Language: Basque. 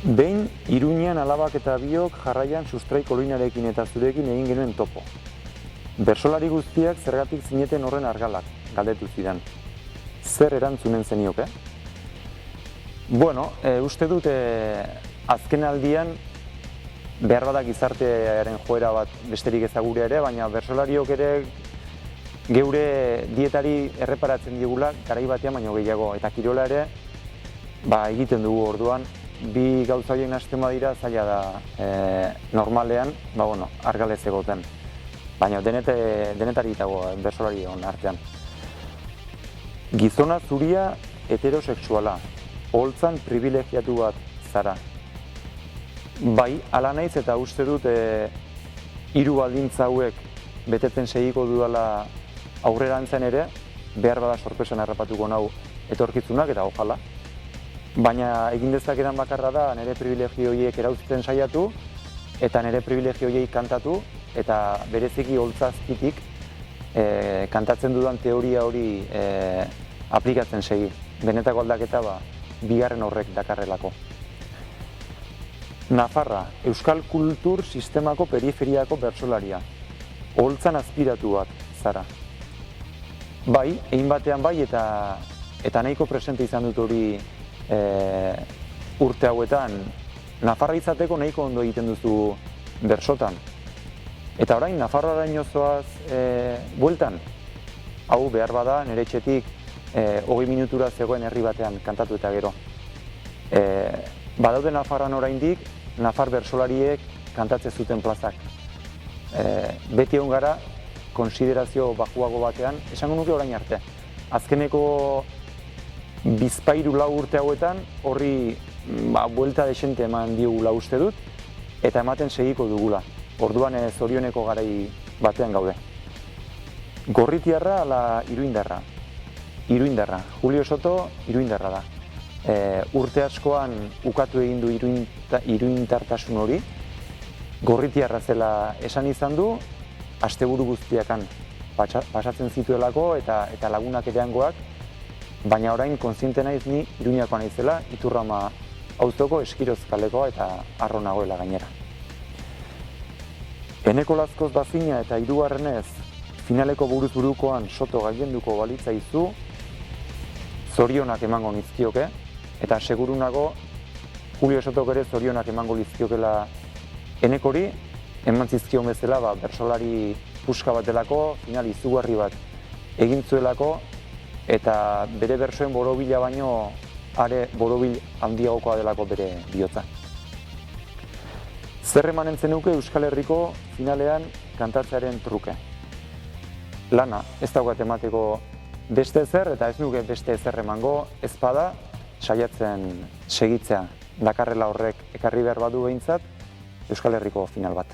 Behin, Iruñean alabak eta biok jarraian sustrai kolinarekin eta zurekin egin genuen topo. Bersolari guztiak zergatik zineten horren argalak, galdetu zidan. Zer erantzunen zenioke? Bueno, uste dut azken aldian behar badak gizartearen joera bat besterik ezagure ere, baina bersolariok ere geure dietari erreparatzen digula garai batean baino gehiago, eta kirola ere egiten dugu orduan. Bi gauza horien hasten badira zaila da normalean, argalez egoten. Baina denetari dago bersolari hon artean. Gizona zuria heterosexuala, oholtzan privilegiatu bat zara. Bai, hala naiz eta uste dut hiru baldintza hauek betetzen segiko dudala aurrerantzean ere, behar bada sorpresan harrapatuko nau etorkizunak eta ojala. Baina egin dezakedan bakarra da nire privilegio horiek erauzten saiatu eta nire privilegio horiek kantatu eta bereziki holtzazkitik kantatzen dudan teoria hori aplikatzen segi. Benetako aldaketa bigarren horrek dakarrelako. Nafarra, euskal kultur sistemako periferiako bertsolaria. Oholtzan azpiratu bat zara. Bai, egin batean bai eta nahiko presente izan dut hori urte hauetan. Nafarra izateko nahiko ondo egiten duzu bersotan. Eta orain, Nafarroaraino zoaz bueltan, hau behar bada nire etxetik 20 minutura zegoen herri batean kantatu eta gero. Badaude Nafarroan oraindik, Nafar bersolariek kantatzen zuten plazak. Beti egon gara, konsiderazio bajuago batean, esango nuke orain arte. Azkeneko bizpahiru lau urte hauetan horri buelta desente eman diogula uste dut eta ematen segiko dugula. Orduan zorioneko garai batean gaude. Gorritiarra ala iruindarra? Iruindarra. Julio Soto iruindarra da. Urte askoan ukatu egin du iruintartasun hori. Gorritiarra zela esan izan du, asteburu guztiakan pasatzen zituelako eta lagunak ereangoak, baina orain kontziente naiz ni Iruñakoa naizela, Iturrama auzoko Eskiroz kalekoa eta harro nagoela gainera. Eneko Lazkoz bazina eta hirugarrenez finaleko buruz burukoan Soto gailenduko balitzaizu, zorionak emango nizkioke, eta seguru nago Julio Sotok ere zorionak emango nizkiokela Enekori, eman zizkion bezala bersolari puska bat delako, final izugarri bat egin zuelako, eta bere bersoen borobila baino are borobil handiagokoa delako bere bihotza. Zer emanen zenuke Euskal Herriko finalean kantatzearen truke? Lana, ez daukat emateko beste ezer eta ez nuke beste ezer emango, ez bada saiatzen segitzea dakarrela horrek ekarri behar badu behintzat Euskal Herriko final bat.